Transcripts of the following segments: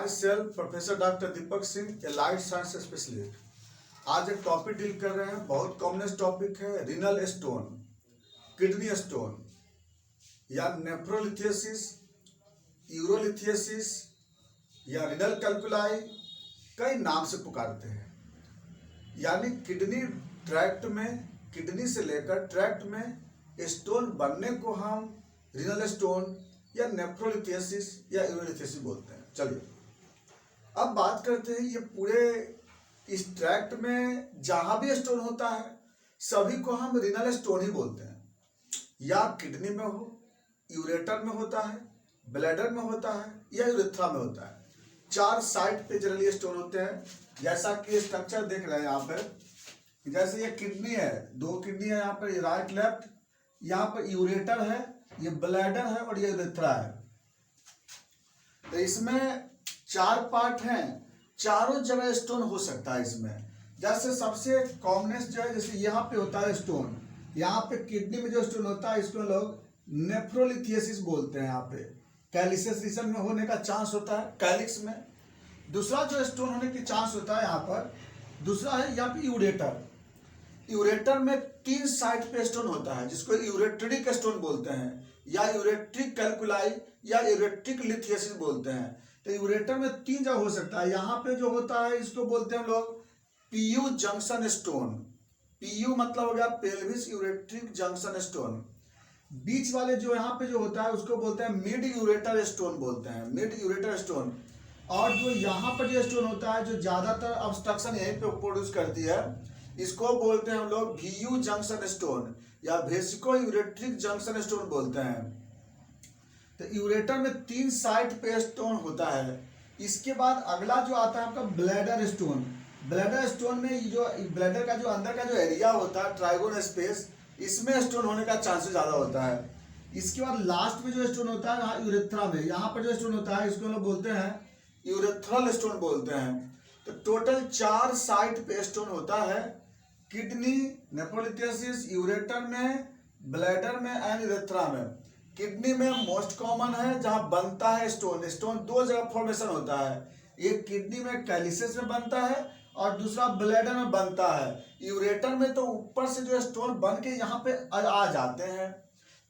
My self professor doctor Deepak Singh, allied science specialist. आज एक topic deal कर रहे हैं, बहुत कॉमनेस्ट टॉपिक है, रिनल स्टोन, किडनी स्टोन या नेफ्रोलिथियोसिस, यूरोलिथियोसिस या रिनल कैल्कुलाई, कई नाम से पुकारते हैं। यानी किडनी ट्रैक्ट में, किडनी से लेकर ट्रैक्ट में स्टोन बनने को हम रिनल स्टोन या नेफ्रोलिथियोसिस या यूरोलिथियोसिस बोलते हैं। चलिए अब बात करते हैं, ये पूरे इस ट्रैक्ट में जहां भी स्टोन होता है सभी को हम रिनल स्टोन ही बोलते हैं। या किडनी में हो, यूरेटर में होता है, ब्लैडर में होता है या यूरेथ्रा में होता है। चार साइड पे जनरली स्टोन होते हैं। जैसा कि स्ट्रक्चर देख रहे हैं यहाँ पर, जैसे ये किडनी है, दो किडनी है यहाँ पर, राइट लेफ्ट, यहाँ पर यूरेटर है, ये ब्लैडर है और ये यूरेथ्रा है। तो इसमें चार पार्ट हैं, चारों जगह स्टोन हो सकता है इसमें। जैसे सबसे कॉमनेस्ट जो है, जैसे यहाँ पे होता है स्टोन, यहाँ पे किडनी में जो स्टोन होता है इसको लोग नेफ्रोलिथियोसिस बोलते हैं। यहाँ पे कैलिसियस रीजन में होने का चांस होता है, कैलिक्स में। दूसरा जो स्टोन होने की चांस होता है यहाँ पर, दूसरा है यहाँ पे यूरेटर। यूरेटर में तीन साइड पे स्टोन होता है जिसको यूरेट्रिक स्टोन बोलते हैं, या यूरेट्रिक कैल्कुलाई या यूरेट्रिक लिथियोसिस बोलते हैं। तो यूरेटर में तीन जगह हो सकता है। यहाँ पे जो होता है इसको बोलते हैं हम लोग पीयू जंक्शन स्टोन। पीयू मतलब हो गया पेल्विस यूरेट्रिक जंक्शन स्टोन। बीच वाले जो यहाँ पे जो होता है उसको बोलते हैं मिड यूरेटर स्टोन बोलते हैं, मिड यूरेटर स्टोन। और जो यहाँ पर जो स्टोन होता है जो ज्यादातर ऑब्स्ट्रक्शन यहीं पे प्रोड्यूस करती है, इसको बोलते हैं हम लोग VU जंक्शन स्टोन या वेसिको यूरेट्रिक जंक्शन स्टोन बोलते हैं। तो यूरेटर में तीन साइड पे स्टोन होता है। इसके बाद अगला जो आता है आपका ब्लैडर स्टोन। ब्लैडर स्टोन में जो ब्लैडर का जो अंदर का जो एरिया होता है, ट्राइगोन स्पेस, इसमें स्टोन होने का चांसेस ज्यादा होता है। इसके बाद लास्ट में जो स्टोन होता है यूरेथ्रा में, यहाँ पर जो स्टोन होता है इसको लोग बोलते हैं यूरेथ्रल स्टोन बोलते हैं। तो टोटल चार साइड पे स्टोन होता है, किडनी, नेफ्रोलिथियोसिस, यूरेटर में, ब्लैडर में एंड यूरेथ्रा में। किडनी में मोस्ट कॉमन है जहां बनता है स्टोन। स्टोन दो जगह फॉर्मेशन होता है, एक किडनी में कैलिसिस में बनता है और दूसरा ब्लैडर में बनता है। यूरेटर में तो ऊपर से जो स्टोन बन के यहाँ पे आ जाते हैं।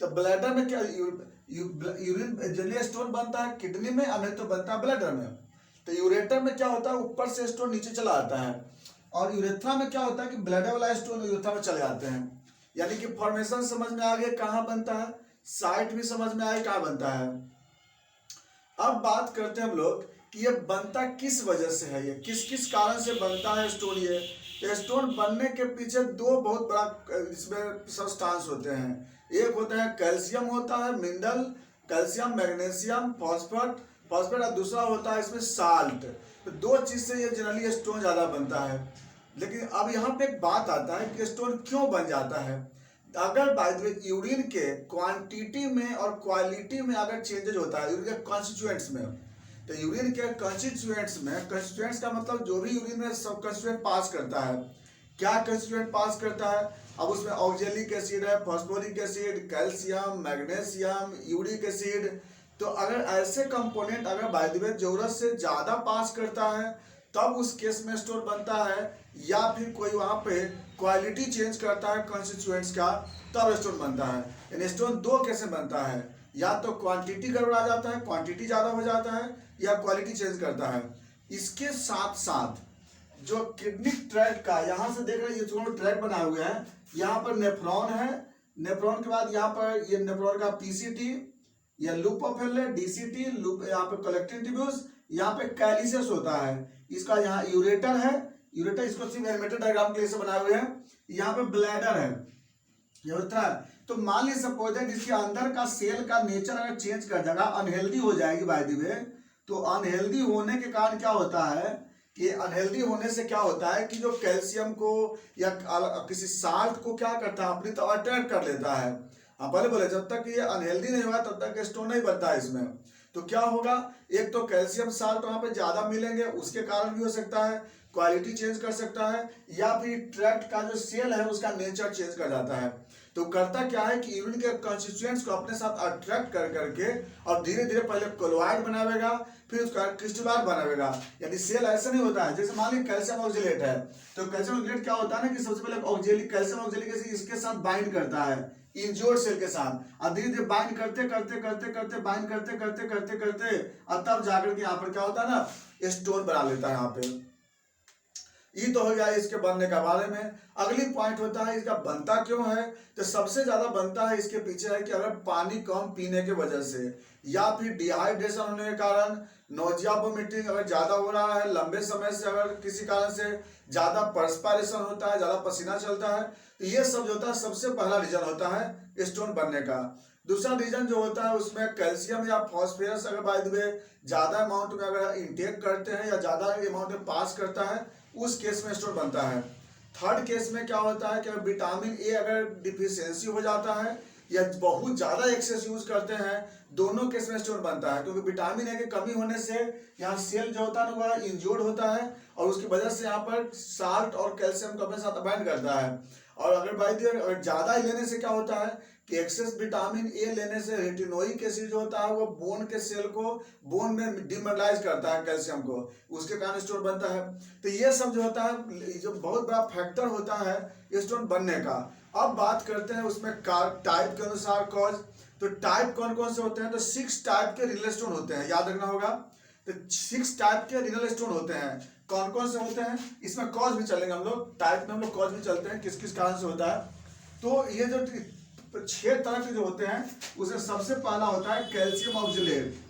तो ब्लैडर में क्या यूरिन जनरली स्टोन बनता है किडनी में, और नहीं तो बनता है ब्लैडर में। तो यूरेटर में क्या होता है, ऊपर से स्टोन नीचे चला आता है। और यूरेथ्रा में क्या होता है कि ब्लैडर वाला स्टोन यूरेथ्रा में चले जाते हैं। यानी कि फॉर्मेशन समझ में आ गया कहाँ बनता है, साइट भी समझ में आए कहाँ बनता है। अब बात करते हैं हम लोग कि ये बनता किस वजह से है, ये किस किस कारण से बनता है स्टोन। ये स्टोन बनने के पीछे दो बहुत बड़ा इसमें सब्सटेंस होते हैं। एक होता है कैल्शियम होता है, मिनरल कैल्शियम, मैग्नीशियम, फॉस्फेट और दूसरा होता है इसमें साल्ट। तो दो चीज से ये जनरली स्टोन ज्यादा बनता है। लेकिन अब यहाँ पे एक बात आता है कि स्टोन क्यों बन जाता है। अगर बाय द वे यूरिन के क्वांटिटी में और क्वालिटी में अगर चेंजेज होता है, यूरिन के कॉन्स्टिट्यूएंट्स में, तो यूरिन के कॉन्स्टिट्यूएंट्स में, कॉन्स्टिट्यूएंट्स का मतलब जो भी यूरिन में सब कॉन्स्टिट्यूएंट पास करता है। क्या कॉन्स्टिट्यूएंट पास करता है, अब उसमें ऑक्जेलिक एसिड है, phosphoric acid, calcium, magnesium, uric acid. तो अगर ऐसे कंपोनेंट अगर बाय द वे जरूरत से ज्यादा पास करता है तब उस केस में स्टोन बनता है, या फिर कोई वहां पे क्वालिटी चेंज करता है कॉन्स्टिट्यूएंट्स का तब स्टोन बनता है। यानी स्टोन दो कैसे बनता है, या तो क्वांटिटी गड़बड़ा जाता है, क्वांटिटी ज्यादा हो जाता है, या क्वालिटी चेंज करता है। इसके साथ साथ जो किडनी ट्रैक्ट का, यहाँ से देख रहे हैं ये दोनों ट्रैक बनाए हुए हैं, यहाँ पर नेफ्रॉन है, नेफ्रॉन के बाद यहाँ पर ये नेफ्रॉन का PCT या लूप ऑफ DCT, लूप यहाँ पे कलेक्टिंग ट्यूब्यूल्स, यहाँ पे कैलिसियस होता है। इसका यहाँ यूरेटर है, यूरेटर इसको सिर्फ एलिमेंट्री डायग्राम के लिए से बनाए हुए हैं। यहाँ पे ब्लैडर है, यूरेथ्रा है। तो मान लीजिए सपोज है इसके अंदर का सेल का नेचर अगर चेंज कर जाएगा, अनहेल्दी हो जाएगी बाय द वे, तो अनहेल्दी होने के कारण क्या होता है कि अनहेल्दी होने से क्या होता है कि जो कैल्शियम को या किसी साल्ट को क्या करता है, अपनी तो अट्रैक्ट कर लेता है। पहले बोले जब तक ये अनहेल्दी नहीं हुआ तब तक स्टोन नहीं बनता है इसमें। तो क्या होगा, एक तो कैल्शियम साल्ट वहां पे ज्यादा मिलेंगे, उसके कारण भी हो सकता है, क्वालिटी चेंज कर सकता है, या फिर ट्रैक्ट का जो सेल है उसका नेचर चेंज कर जाता है। तो करता क्या है कि यूरिन के कंस्टिट्यूएंट्स को अपने साथ अट्रैक्ट कर करके और धीरे धीरे पहले क्लोराइड बनावेगा, फिर उसका क्रिस्टलाइट बनाएगा। यानी सेल ऐसा नहीं होता है, जैसे मान लीजिए कैल्शियम ऑक्जेलेट है, तो कैल्शियम ऑक्जेलेट क्या होता है ना कि सबसे पहले ऑक्जेलिक कैल्शियम ऑक्जेलिक एसिड इसके साथ बाइंड करता है इंजोर्ड सेल के साथ, और धीरे धीरे बाइंड करते करते करते करते बाइंड करते करते करते करते और तब जाकर के यहाँ पर क्या होता है ना स्टोन बना लेता है यहाँ पे। ये तो हो गया इसके बनने के बारे में। अगली पॉइंट होता है इसका बनता क्यों है, तो सबसे ज्यादा बनता है इसके पीछे है कि अगर पानी कम पीने के वजह से या फिर डिहाइड्रेशन होने के कारण, नोजिया वोमिटिंग अगर ज्यादा हो रहा है, लंबे समय से अगर किसी कारण से ज्यादा पर्सपायरेशन होता है, ज्यादा पसीना चलता है, तो ये सब जो होता है सबसे पहला रीजन होता है स्टोन बनने का। दूसरा रीजन जो होता है उसमें कैल्शियम या फॉस्फोरस अगर बाय द वे ज्यादा अमाउंट में अगर इंटेक करते हैं या ज्यादा अमाउंट में पास करता है, उस केस में स्टोन बनता है। थर्ड केस में क्या होता है कि विटामिन ए अगर डिफिशियंसी हो जाता है या बहुत ज्यादा एक्सेस यूज करते हैं, दोनों केस में स्टोन बनता है, क्योंकि विटामिन ए की कमी होने से यहाँ सेल जो होता है ना वह इंजोर्ड होता है और उसकी वजह से यहाँ पर साल्ट और कैल्शियम को अपने साथ बाइंड करता है। और अगर बाई द वे ज्यादा ही लेने से क्या होता है कि एक्सेस विटामिन ए लेने से रेटिनोइक एसिड जो होता है वो बोन के सेल को बोन में डिमिनरलाइज करता है कैल्शियम को, उसके कारण स्टोन बनता है। तो ये सब जो होता है जो बहुत बड़ा फैक्टर होता है स्टोन बनने का। अब बात करते हैं उसमें टाइप के अनुसार कॉज। तो टाइप कौन कौन से होते हैं, तो 6 टाइप के रिनल स्टोन होते हैं, याद रखना होगा। तो 6 टाइप के रिनल स्टोन होते हैं, कौन कौन से होते हैं, इसमें कॉज भी चलेंगे हम लोग, टाइप में हम लोग कॉज भी चलते हैं किस किस कारण से होता है। तो ये जो 6 तरह के जो होते हैं उसमें सबसे पहला होता है कैल्शियम ऑक्जेलेट।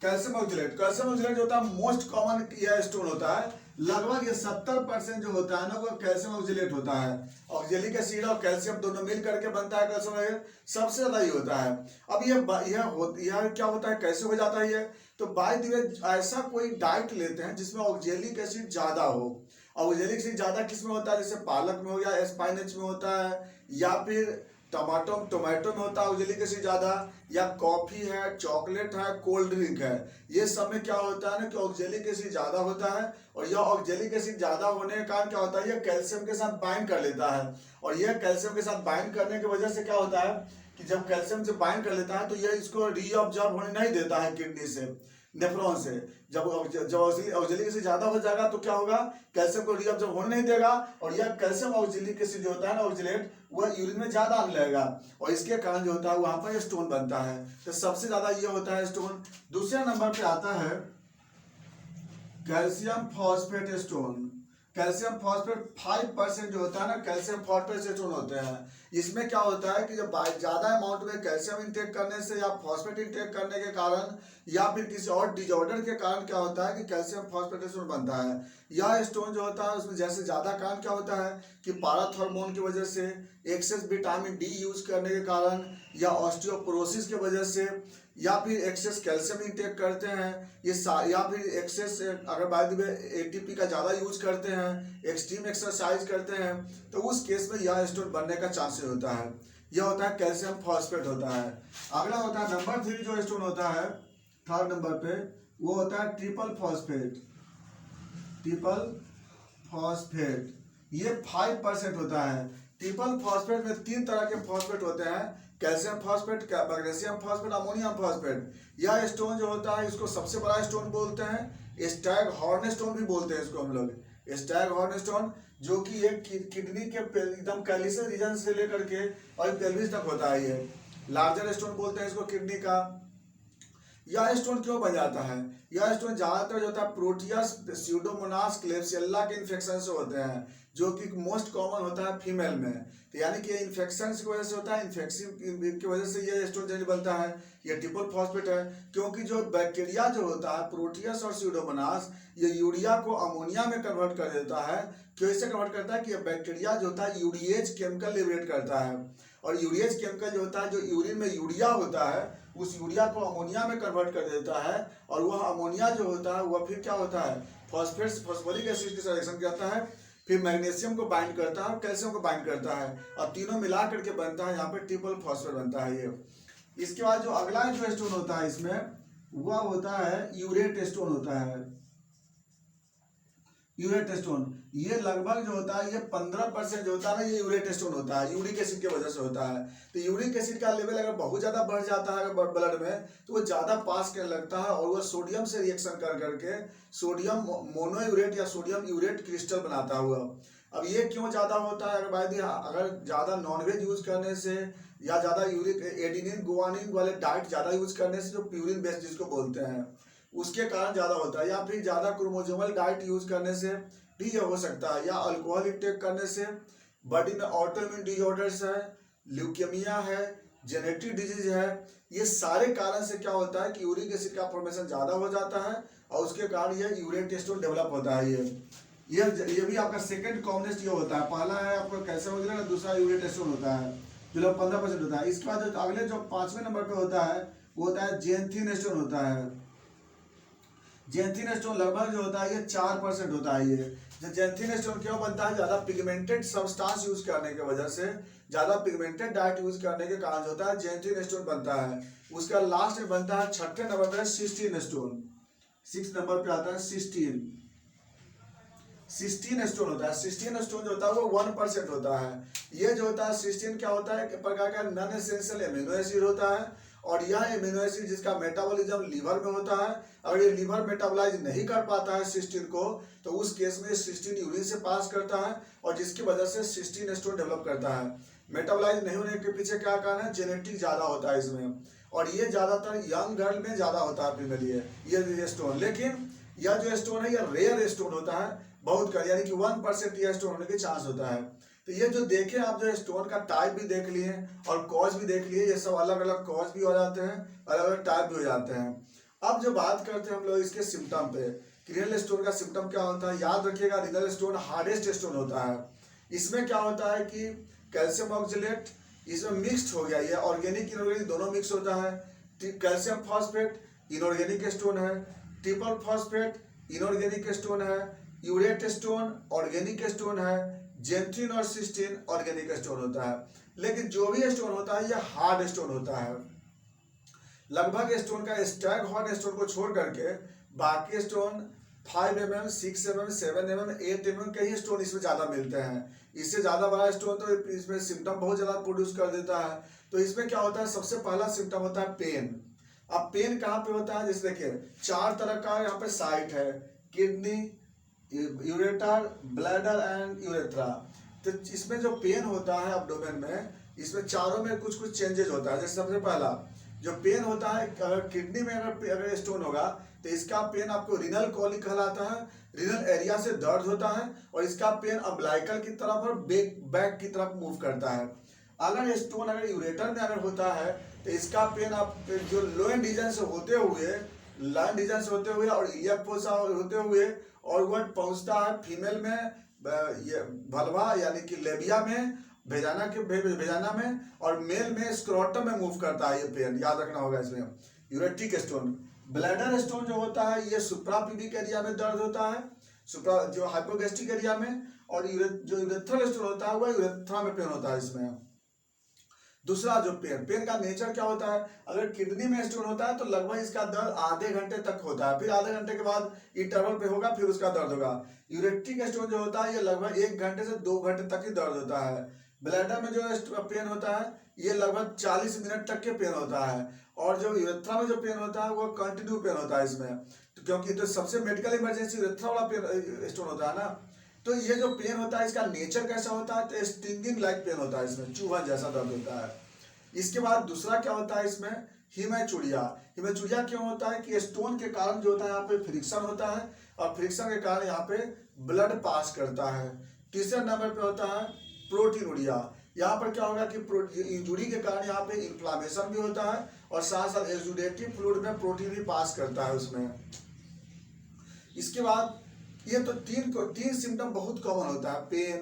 कैल्शियम ऑक्जेलेट जो होता है मोस्ट कॉमन यह स्टोन होता है, लगभग ये 70% जो होता है ना वो कैल्शियम ऑक्जेलेट होता है। ऑक्जेलिक एसिड और कैल्शियम दोनों मिल करके बनता है कैल्शियम ऑक्जेलेट, सबसे ज्यादा ही होता है। अब यह क्या होता है, कैसे हो जाता है ये, तो बाय द वे ऐसा कोई डाइट लेते हैं जिसमें ऑक्जेलिक एसिड ज्यादा हो। ऑक्जेलिक एसिड ज्यादा किस में होता है, जैसे पालक में हो गया, स्पाइनच में होता है, या फिर टोमेटो में होता है ऑक्जेलिक एसिड ज्यादा, या कॉफी है, चॉकलेट है, कोल्ड ड्रिंक है, ये सब में क्या होता है ना कि ऑक्जेलिक एसिड ज्यादा होता है। और यह ऑक्जेलिक एसिड ज्यादा होने के कारण क्या होता है, यह कैल्शियम के साथ बाइंड कर लेता है, और यह कैल्शियम के साथ बाइंड करने की वजह से क्या होता है कि जब कैल्शियम से बाइंड कर लेता है तो यह इसको रीअब्जॉर्ब होने नहीं देता है किडनी से, नेफ्रॉन से। जब ऑक्जेलिक एसिड ज्यादा हो जाएगा तो क्या होगा, कैल्शियम को रीअब्जॉर्ब होने नहीं देगा, और यह कैल्शियम ऑक्जेलिक एसिड जो होता है ना ऑक्जेलेट, वह यूरिन में ज्यादा आने लगेगा, और इसके कारण जो होता है वहां पर स्टोन बनता है। तो सबसे ज्यादा ये होता है स्टोन। दूसरे नंबर पे आता है calcium phosphate stone. Calcium phosphate 5% जो होता है ना कैल्शियम फॉस्फेट स्टोन होते हैं। इसमें क्या होता है कि जब ज्यादा अमाउंट में कैल्शियम इंटेक करने से या फॉस्फेट इंटेक करने के कारण या फिर किसी और डिजॉर्डर के कारण क्या होता है कि कैल्शियम फॉस्फेट स्टोन बनता है। यह स्टोन जो होता है उसमें जैसे ज्यादा कारण क्या होता है कि पाराथ हार्मोन की वजह से, एक्सेस विटामिन डी यूज करने के कारण, या ऑस्टियोपोरोसिस की वजह से, या फिर एक्सेस कैल्शियम इंटेक करते हैं, ये या फिर एक्सेस अगर बाय द वे एटीपी का ज़्यादा यूज करते हैं, एक्सट्रीम एक्सरसाइज करते हैं, तो उस केस में यह स्टोन बनने का चांसेस होता है। यह होता है कैल्शियम फॉस्फेट होता है। अगला होता है नंबर 3 जो स्टोन होता है, थर्ड नंबर पे वो होता है ट्रिपल फॉस्फेट। ट्रिपल फॉस्फेट ये 5% होता है। ट्रिपल फॉस्फेट में 3 तरह के फॉस्फेट होते हैं, calcium phosphate, magnesium phosphate, ammonium phosphate. यह स्टोन जो होता है इसको सबसे बड़ा स्टोन बोलते हैं, स्टैग हॉर्न स्टोन भी बोलते हैं इसको हम लोग, स्टैग हॉर्न स्टोन, जो कि एक किडनी के एकदम कैल्शियम रीजन से लेकर के और पेल्विस तक होता है। ये लार्जर स्टोन बोलते हैं इसको किडनी का। यह स्टोन क्यों बन जाता है, यह स्टोन ज्यादातर जो होता है प्रोटियस, स्यूडोमोनास, क्लेब्सियल्ला के इन्फेक्शन से होते हैं, जो कि मोस्ट कॉमन होता है फीमेल में। तो यानी कि इन्फेक्शन की वजह से होता है, इन्फेक्शन की वजह से ये स्टोन जल्दी बनता है। ये ट्रिपल फॉस्फेट है क्योंकि जो बैक्टीरिया जो होता है प्रोटियस और स्यूडोमोनास, ये यूरिया को अमोनिया में कन्वर्ट कर देता है। कैसे कन्वर्ट करता है कि बैक्टीरिया जो होता है यूरिएज केमिकल लिबरेट करता है, और यूरिएज केमिकल जो होता है जो यूरिन में यूरिया होता है उस यूरिया को अमोनिया में कन्वर्ट कर देता है, और वह अमोनिया जो होता है वह फिर क्या होता है फॉस्फोरिक एसिड के साथ रिएक्शन करता है, फिर मैग्नीशियम को बाइंड करता है और कैल्शियम को बाइंड करता है, और तीनों मिला करके बनता है यहाँ पे ट्रिपल फॉस्फेट बनता है ये। इसके बाद जो अगला जो स्टोन होता है इसमें वह होता है यूरेट स्टोन होता है। यूरेट स्टोन, ये लगभग जो होता है ये 15% जो होता है ना ये यूरेट स्टोन होता है, यूरिक एसिड की वजह से होता है। तो यूरिक एसिड का लेवल अगर बहुत ज़्यादा बढ़ जाता है ब्लड में तो वो ज़्यादा पास करने लगता है और वो सोडियम से रिएक्शन कर करके सोडियम मोनोयूरेट या सोडियम यूरेट क्रिस्टल बनाता हुआ। अब ये क्यों ज़्यादा होता है, अगर ज़्यादा नॉनवेज यूज करने से या ज़्यादा यूरिक एडिनिन गुआनिन वाले डाइट ज़्यादा यूज करने से, जो प्यूरिन बेस जिसको बोलते हैं, उसके कारण ज़्यादा होता है, या फिर ज़्यादा क्रोमोसोमल डाइट यूज करने से भी ये हो सकता है, या अल्कोहल इंटेक करने से, बॉडी में ऑटोइम्यून डिसऑर्डर्स है, ल्यूकेमिया है, जेनेटिक डिजीज है, ये सारे कारण से क्या होता है कि यूरिक एसिड का फॉर्मेशन ज़्यादा हो जाता है और उसके कारण ये यूरेट स्टोन डेवलप होता है। ये भी आपका सेकंड कॉमनेस्ट ये होता है, पहला है आपका कैल्शियम वगैरह, दूसरा यूरेट स्टोन होता है जो लगभग 15% होता है। इसके बाद जो अगले जो 5वें नंबर पे होता है वो होता है जेंथिन स्टोन होता है। जेंथिन स्टोन लगभग जो होता है ये 4% होता है। ये जो जेंथिन स्टोन क्यों बनता है, ज़्यादा पिगमेंटेड सब्सटेंस यूज करने की वजह से, ज़्यादा पिगमेंटेड डाइट यूज करने के कारण जो होता है जेंथिन स्टोन बनता है। उसका लास्ट में बनता है 6ठे नंबर पे सिस्टीन स्टोन, 6 नंबर पे आता है सिस्टीन स्टोन होता है। सिस्टीन स्टोन जो होता है वो 1% होता है। ये जो होता है सिस्टीन क्या होता है, एक प्रकार का नॉन एसेंशियल एमिनो एसिड होता है और यह एमिनो एसिड जिसका मेटाबॉलिज्म लीवर में होता है। अगर ये लीवर मेटाबोलाइज नहीं कर पाता है सिस्टीन को तो उस केस में सिस्टीन यूरिन से पास करता है और जिसकी वजह से सिस्टीन स्टोन डेवलप करता है। मेटाबोलाइज नहीं होने के पीछे क्या कारण है, जेनेटिक ज़्यादा होता है इसमें, और ये ज़्यादातर यंग गर्ल में ज़्यादा होता है फीमेल ये स्टोन। लेकिन यह जो स्टोन है यह रेयर स्टोन होता है, बहुत कम, यानी कि 1% यह स्टोन होने के चांस होता है। तो ये जो देखे आप, जो स्टोन का टाइप भी देख लिए और कॉज भी देख लिए, ये सब अलग अलग कॉज भी हो जाते हैं, अलग अलग टाइप भी हो जाते हैं। अब जो बात करते हैं हम लोग इसके सिम्टम पे, रिनल स्टोन का सिम्टम क्या होता है, याद रखिएगा रिनल स्टोन हार्डेस्ट स्टोन होता है। इसमें क्या होता है कि कैल्शियम ऑक्जेलेट इसमें मिक्स्ड हो गया, ये ऑर्गेनिक इनऑर्गेनिक दोनों मिक्स होता है। कैल्शियम फॉस्फेट इनऑर्गेनिक स्टोन है, ट्रिपल फॉस्फेट इनऑर्गेनिक स्टोन है, यूरेट स्टोन ऑर्गेनिक स्टोन है, जेंथिन और सिस्टीन ऑर्गेनिक स्टोन होता है। लेकिन जो भी स्टोन होता है ये हार्ड स्टोन होता है। लगभग स्टोन का स्टैग हॉर्न स्टोन को छोड़ करके बाकी stone 5 mm, 6 mm, 7 mm, 8 mm के ही स्टोन इसमें ज़्यादा मिलते हैं। इससे ज़्यादा बड़ा स्टोन तो इसमें सिम्टम बहुत ज़्यादा प्रोड्यूस कर देता है। तो इसमें क्या होता है, सबसे पहला सिम्टम होता है पेन। अब पेन कहाँ पे होता है, जैसे देखिए 4 तरह का यहाँ पे साइट है, kidney, ureter, bladder and urethra. तो इसमें जो पेन होता है एब्डोमेन में, इसमें चारों में कुछ कुछ चेंजेस होता है। जैसे सबसे पहला जो पेन होता है, अगर किडनी में अगर स्टोन होगा तो इसका पेन आपको रिनल कॉलिक कहलाता है, रिनल एरिया से दर्द होता है और इसका पेन अम्बलाइकल की तरफ और बैक की तरफ मूव करता है। अगर स्टोन अगर यूरेटर में अगर होता है तो इसका पेन आप जो लोइन रीजन से होते हुए, लाइन रीजन से होते हुए और इलियक फोसा होते हुए और वह पहुंचता है फीमेल में ये भलवा यानी कि लेबिया में, भेजाना में, और मेल में स्क्रोटम में मूव करता है ये पेन, याद रखना होगा इसमें। यूरेटिक स्टोन, ब्लैडर स्टोन जो होता है ये सुप्राप्यूबिक एरिया में दर्द होता है, सुप्रा जो हाइपोगैस्ट्रिक एरिया में, और जो यूरेथ्रल स्टोन होता है वह यूरेथ्रा में पेन होता है इसमें। दूसरा जो पेन का नेचर क्या होता है, अगर किडनी में स्टोन होता है तो लगभग इसका दर्द आधे घंटे तक होता है, फिर आधे घंटे के बाद इंटरवल पे होगा, फिर उसका दर्द होगा। यूरेटिक स्टोन जो होता है ये लगभग 1 घंटे से 2 घंटे तक ही दर्द होता है। ब्लैडर में जो पेन होता है ये लगभग 40 मिनट तक के पेन होता है, और जो यूरेथ्रा में जो पेन होता है वो कंटिन्यू पेन होता है इसमें, तो क्योंकि तो सबसे मेडिकल इमरजेंसी यूरेथ्रा वाला पेन स्टोन होता है ना। तो ये जो पेन होता है इसका नेचर कैसा होता है, तो स्टिंगिंग लाइक पेन होता है, इसमें चूहा जैसा दर्द होता है। इसके बाद दूसरा क्या होता है इसमें, हीमेचुरिया। हीमेचुरिया क्यों होता है कि स्टोन के कारण जो होता है यहाँ पे फ्रिक्शन होता है और फ्रिक्शन के कारण यहाँ पे ब्लड पास करता है। तीसरे नंबर पे होता है प्रोटीनुरिया। यहाँ पर क्या होगा कि इंजुरी के कारण यहाँ पे इन्फ्लामेशन भी होता है और साथ साथ एक्सुडेटिव फ्लूइड में प्रोटीन भी पास करता है उसमें। इसके बाद ये तो तीन सिम्टम बहुत कॉमन होता है, पेन,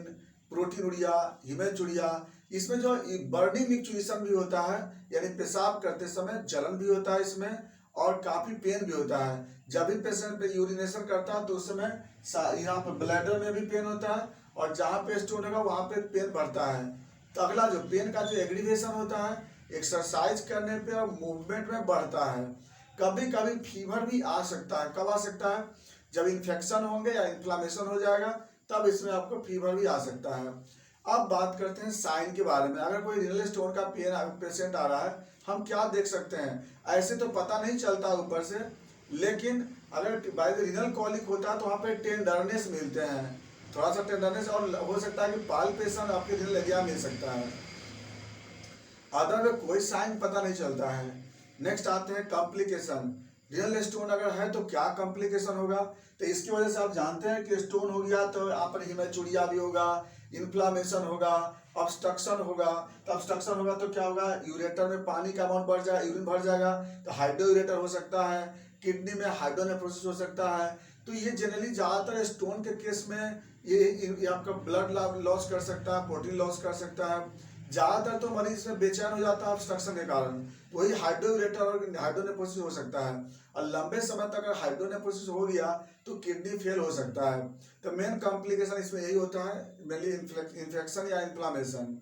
प्रोटीनुरिया, हीमेचुरिया। इसमें जो बर्निंग मिक्चुरेशन भी होता है, यानी पेशाब करते समय जलन भी होता है इसमें, और काफी पेन भी होता है। जब भी पेशेंट पे यूरिनेशन करता है तो उस समय यहाँ पे ब्लैडर में भी पेन होता है और जहाँ पे स्टोन होगा वहाँ पे पेन बढ़ता है। तो अगला जो पेन का जो एग्रीवेशन होता है, एक्सरसाइज करने पे और मूवमेंट में बढ़ता है। कभी कभी फीवर भी आ सकता है। कब आ सकता है, जब इन्फेक्शन होंगे या इन्फ्लामेशन हो जाएगा तब इसमें आपको फीवर भी आ सकता है। अब बात करते हैं साइन के बारे में। अगर कोई रिनल स्टोन का पेशेंट आ रहा है, हम क्या देख सकते हैं? ऐसे तो पता नहीं चलता ऊपर से, लेकिन अगर बाय द रिनल कॉलिक होता है तो वहाँ पे टेंडरनेस मिलते हैं, थोड़ा सा टेंडरनेस, और हो सकता है कि पाल्पेशन आपके रिनल एरिया मिल सकता है। अदर में कोई साइन पता नहीं चलता है। नेक्स्ट आते हैं कॉम्प्लिकेशन। रिनल स्टोन अगर है तो क्या कॉम्प्लिकेशन होगा? तो इसकी वजह से आप जानते हैं कि स्टोन हो गया तो यहाँ पर हिमेचुरिया भी होगा, इन्फ्लामेशन होगा, ऑब्स्ट्रक्शन होगा। तो ऑब्स्ट्रक्शन होगा तो क्या होगा? यूरेटर में पानी का अमाउंट बढ़ जाएगा, यूरिन भर जाएगा, तो हाइड्रोयूरेटर हो सकता है, किडनी में हाइड्रोनेफ्रोसिस हो सकता है। तो ये जनरली ज़्यादातर स्टोन के केस में ये आपका ब्लड लॉस कर सकता है, प्रोटीन लॉस कर सकता है। ज़्यादातर तो मरीज में बेचैन हो जाता है ऑब्स्ट्रक्शन के कारण, वही हाइड्रोयूरेटर और हाइड्रोनेफ्रोसिस हो सकता है। और लंबे समय तक अगर हाइड्रोनेफ्रोसिस हो गया तो किडनी फेल हो सकता है। तो मेन कॉम्प्लिकेशन इसमें यही होता है, मेनली इन्फेक्शन या इन्फ्लामेशन,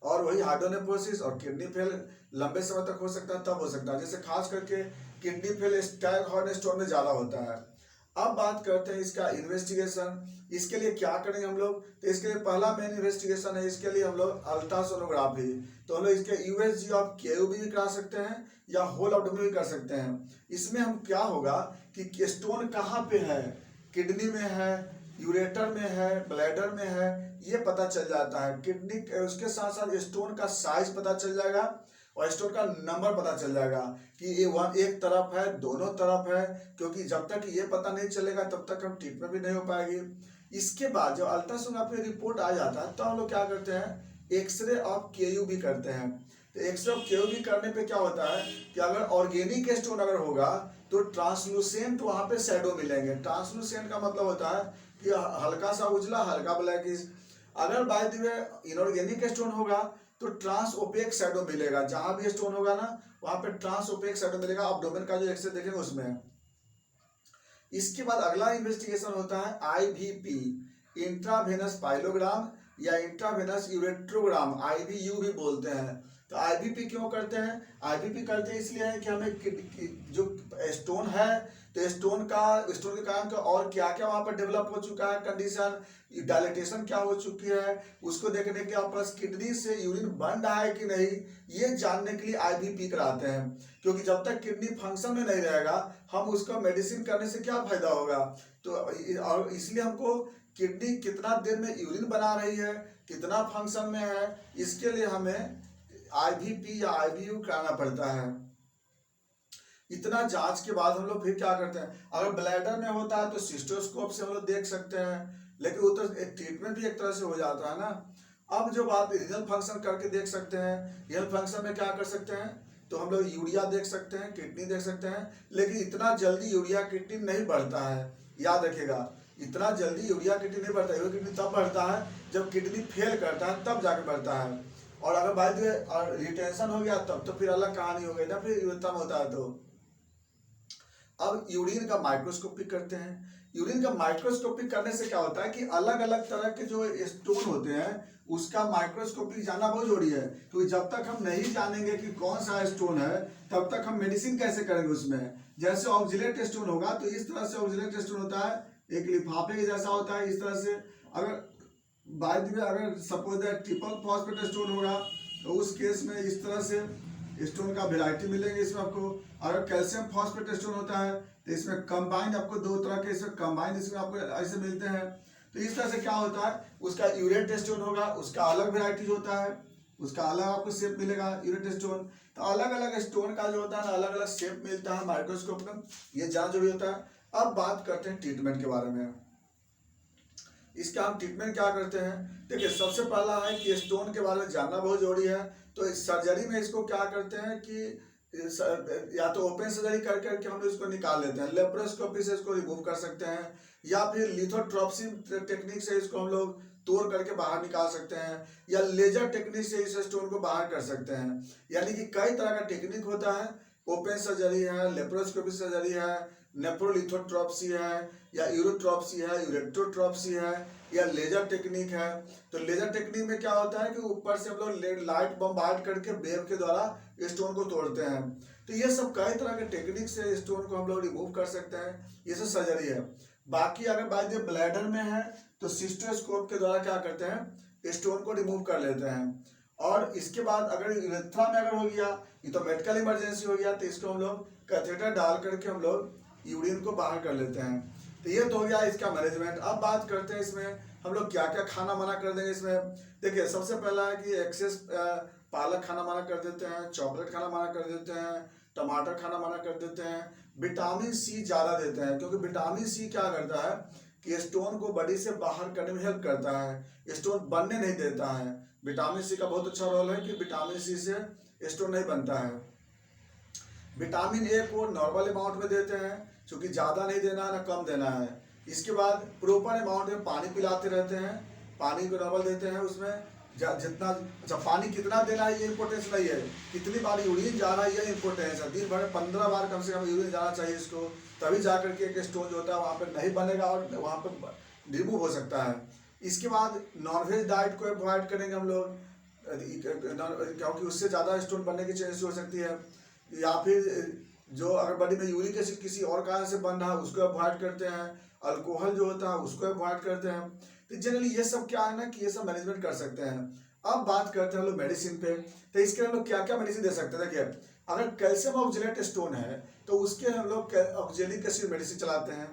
और वही हाइड्रोनेफ्रोसिस और किडनी फेल लंबे समय तक हो सकता है, तब हो सकता है। जैसे खास करके किडनी फेल स्टैगहॉर्न स्टोन में ज़्यादा होता है। अब बात करते हैं इसका इन्वेस्टिगेशन। इसके लिए क्या करेंगे हम लोग? तो इसके लिए पहला मेन इन्वेस्टिगेशन है, इसके लिए हम लोग अल्ट्रासोनोग्राफी। तो हम लोग इसके यूएसजी ऑफ केयूबी भी करा सकते हैं या होल एब्डोमेन भी कर सकते हैं। इसमें हम क्या होगा कि स्टोन कहाँ पे है, किडनी में है, यूरेटर में है, ब्लैडर में है, ये पता चल जाता है। किडनी उसके साथ साथ स्टोन का साइज पता चल जाएगा और स्टोन का नंबर पता चल जाएगा कि ये एक तरफ है, दोनों तरफ है, क्योंकि जब तक ये पता नहीं चलेगा तब तक हम ट्रीटमेंट भी नहीं हो पाएगी। इसके बाद जब अल्ट्रासोनोग्राफी रिपोर्ट आ जाता है तो हम लोग क्या करते हैं? एक्सरे ऑफ केयूबी करते हैं। तो एक्सरे ऑफ केयूबी करने पे क्या होता है कि अगर ऑर्गेनिक स्टोन अगर होगा तो ट्रांसलूसेंट वहाँ पे शैडो मिलेंगे। ट्रांसलूसेंट का मतलब होता है कि हल्का सा उजला, हल्का ब्लैकिश। अगर by the way inorganic stone होगा तो ट्रांस ओपेक शैडो मिलेगा। जहां भी स्टोन होगा ना वहां पे ट्रांस ओपेक शैडो मिलेगा। एब्डोमेन का जो एक्सरे देखेंगे उसमें। इसके बाद अगला इन्वेस्टिगेशन होता है आईवीपी, इंट्रावेनस पाइलोग्राम या इंट्रावेनस यूरेट्रोग्राम, आईवीयू भी बोलते हैं। तो आईवीपी क्यों करते हैं? आईवीपी करते हैं इसलिए है कि हमें जो स्टोन है तो स्टोन के कारण और क्या क्या वहां पर डेवलप हो चुका है कंडीशन, डायलिटेशन क्या हो चुकी है, उसको देखने के प्लस किडनी से यूरिन बन रहा है कि नहीं, ये जानने के लिए आईवीपी कराते हैं। क्योंकि जब तक किडनी फंक्शन में नहीं रहेगा हम उसका मेडिसिन करने से क्या फायदा होगा? तो और इसलिए हमको किडनी कितना देर में यूरिन बना रही है, कितना फंक्शन में है, इसके लिए हमें आईवीपी या आईवीयू कराना पड़ता है। इतना जांच के बाद हम लोग फिर क्या करते हैं? अगर ब्लैडर में होता है तो सिस्टोस्कोप से हम लोग देख सकते हैं, लेकिन वो तो ट्रीटमेंट भी एक तरह से हो जाता है ना। अब जो बात रीजनल फंक्शन करके देख सकते हैं, रीजनल फंक्शन में क्या कर सकते हैं? तो हम लोग यूरिया देख सकते हैं, किडनी देख सकते हैं, लेकिन इतना जल्दी यूरिया किडनी नहीं बढ़ता है, याद रखिएगा। इतना जल्दी यूरिया किडनी नहीं बढ़ता है, यूरिया किडनी तब बढ़ता है जब किडनी फेल करता है, तब जाके बढ़ता है। और अगर बाय द वे रिटेंशन हो गया तब तो फिर अलग कहानी हो गई ना, फिर उत्तम होता है। तो अब यूरिन का माइक्रोस्कोपी करते हैं। यूरिन का माइक्रोस्कोपी करने से क्या होता है कि अलग अलग तरह के जो स्टोन होते हैं उसका माइक्रोस्कोपी जानना बहुत जरूरी है। क्योंकि जब तक हम नहीं जानेंगे कि कौन सा स्टोन है तब तक हम मेडिसिन कैसे करेंगे उसमें। जैसे ऑक्जिलेट स्टोन होगा तो इस तरह से ऑक्जिलेट स्टोन होता है, एक लिफाफे के जैसा होता है इस तरह से। अगर बाय द वे अगर suppose that triple phosphate stone होगा तो उस केस में इस तरह से स्टोन का वेराइटी मिलेंगे इसमें आपको। अगर कैल्शियम फॉस्फेट स्टोन होता है तो इसमें कंबाइंड आपको दो तरह के इसमें कंबाइंड इसमें आपको ऐसे मिलते हैं। तो इस तरह से क्या होता है, उसका यूरेट स्टोन होगा उसका अलग वेराइटीज होता है, उसका अलग आपको शेप मिलेगा यूरेट स्टोन। तो अलग अलग स्टोन का जो होता है ना अलग अलग शेप मिलता है माइक्रोस्कोप में, ये जानना जरूरी होता है। अब बात करते हैं ट्रीटमेंट के बारे में। इसका हम ट्रीटमेंट क्या करते हैं? देखिए सबसे पहला है कि स्टोन के बारे में जानना बहुत जरूरी है। तो इस सर्जरी में इसको क्या करते हैं कि या तो ओपन सर्जरी कर करके हम इसको निकाल लेते हैं, लेप्रोस्कोपी से इसको रिमूव कर सकते हैं, या फिर लिथोट्रॉप्सी टेक्निक से इसको हम लोग तोड़ करके बाहर निकाल सकते हैं, या लेजर टेक्निक से इस स्टोन को बाहर कर सकते हैं। यानी कि कई तरह का टेक्निक होता है। ओपन सर्जरी है, लेप्रोस्कोपी सर्जरी है, नेफ्रोलिथोट्रॉप्सी है, या यूरोट्रॉप्सी है, यूरेट्रोट्रॉप्सी है, या लेजर टेक्निक है। तो लेजर टेक्निक में क्या होता है कि ऊपर से हम लोग लाइट बम्बार्ड करके वेव के द्वारा स्टोन को तोड़ते हैं। तो ये सब कई तरह के टेक्निक से स्टोन को हम लोग रिमूव कर सकते हैं, ये सब सर्जरी है। बाकी अगर बात ये ब्लैडर में है तो सिस्टोस्कोप के द्वारा क्या करते हैं, स्टोन को रिमूव कर लेते हैं। और इसके बाद अगर यूरेथ्रा में अगर हो गया, ये तो मेडिकल इमरजेंसी हो गया, तो इसको हम लोग कैथेटर डाल करके हम लोग यूरिन को बाहर कर लेते हैं। तो ये तो हो गया इसका मैनेजमेंट। अब बात करते हैं इसमें हम लोग क्या क्या खाना मना कर देंगे। इसमें देखिए सबसे पहला है कि एक्सेस पालक खाना मना कर देते हैं, चॉकलेट खाना मना कर देते हैं, टमाटर खाना मना कर देते हैं। विटामिन सी ज़्यादा देते हैं, क्योंकि विटामिन सी क्या करता है कि स्टोन को बॉडी से बाहर करने में हेल्प करता है, स्टोन बनने नहीं देता है। विटामिन सी का बहुत अच्छा रोल है कि विटामिन सी से स्टोन नहीं बनता है। विटामिन ए को नॉर्मल अमाउंट में देते हैं, क्योंकि ज़्यादा नहीं देना है ना कम देना है। इसके बाद प्रॉपर अमाउंट में पानी पिलाते रहते हैं, पानी को नॉर्मल देते हैं। उसमें जितना अच्छा पानी कितना देना है ये इंपॉर्टेंस नहीं है, कितनी बार यूरिन जा रहा है ये इंपॉर्टेंस है। दिन भर में 15 बार कम से कम यूरिन जाना चाहिए इसको, तभी जा करके एक स्टोन जो होता है वहाँ पे नहीं बनेगा और वहाँ पे रिमूव हो सकता है। इसके बाद नॉनवेज डाइट को अवॉइड करेंगे हम लोग, क्योंकि उससे ज़्यादा स्टोन बनने की चांस हो सकती है। या फिर जो अगर बॉडी में यूरिक एसिड किसी और कारण से बन रहा है उसको अवॉइड करते हैं। अल्कोहल जो होता है उसको अवॉइड करते हैं। तो जनरली ये सब क्या है ना कि ये सब मैनेजमेंट कर सकते हैं। अब बात करते हैं हम लोग मेडिसिन पे। तो इसके हम लोग क्या क्या मेडिसिन दे सकते हैं। देखिए अगर कैल्शियम ऑक्जेलेट स्टोन है तो उसके हम लोग ऑक्जेलिक एसिड मेडिसिन चलाते हैं।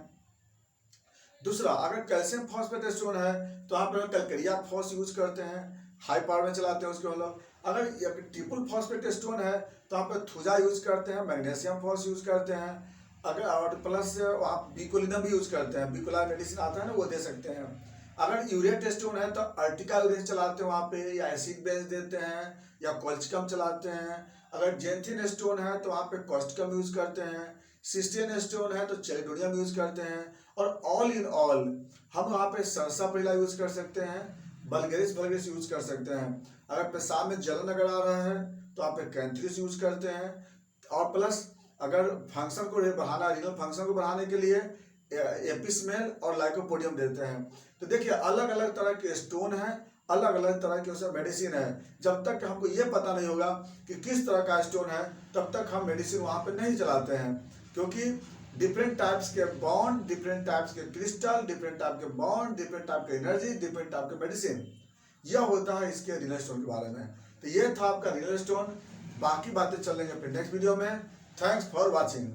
दूसरा अगर कैल्शियम फॉस्फेट स्टोन है तो यहाँ पर कैलकेरिया फॉस यूज करते हैं, हाई पावर में चलाते हैं उसको हम लोग। अगर ट्रिपल फॉस्फेट स्टोन है तो यहाँ पर थुजा यूज करते हैं, मैग्नीशियम फॉस यूज करते हैं। अगर और प्लस आप बिकोलिनम भी यूज करते हैं, बिकोला मेडिसिन आता है ना वो दे सकते हैं। अगर यूरेट स्टोन है तो अर्टिका यूरेट चलाते हैं वहाँ पे, या एसिड बेस देते हैं, या कोल्चकम चलाते हैं। अगर जेंथिन स्टोन है तो वहाँ पे कॉस्टकम यूज करते हैं। सिस्टेन स्टोन है तो चेलिडोनियम यूज करते हैं। और ऑल इन ऑल हम वहाँ पे सरसाप्रिला यूज कर सकते हैं, बल्गेरिस यूज कर सकते हैं। अगर पेशाब में जलन अगर आ रहा है तो आप कैंथ्रिस यूज करते हैं। और प्लस अगर फंक्शन को बढ़ाना, रीनल फंक्शन को बढ़ाने के लिए एपिसमेल और लाइकोपोडियम देते हैं। तो देखिए अलग अलग तरह के स्टोन हैं, अलग अलग तरह के उसमें मेडिसिन है। जब तक हमको ये पता नहीं होगा कि किस तरह का स्टोन है तब तक हम मेडिसिन वहाँ पे नहीं चलाते हैं, क्योंकि डिफरेंट टाइप्स के बॉन्ड, डिफरेंट टाइप्स के क्रिस्टल, डिफरेंट टाइप के बॉन्ड, डिफरेंट टाइप के एनर्जी, डिफरेंट टाइप के मेडिसिन, यह होता है इसके रीनल स्टोन के बारे में। तो ये था आपका रीनल स्टोन। बाकी बातें चलेंगे फिर नेक्स्ट वीडियो में। Thanks for watching.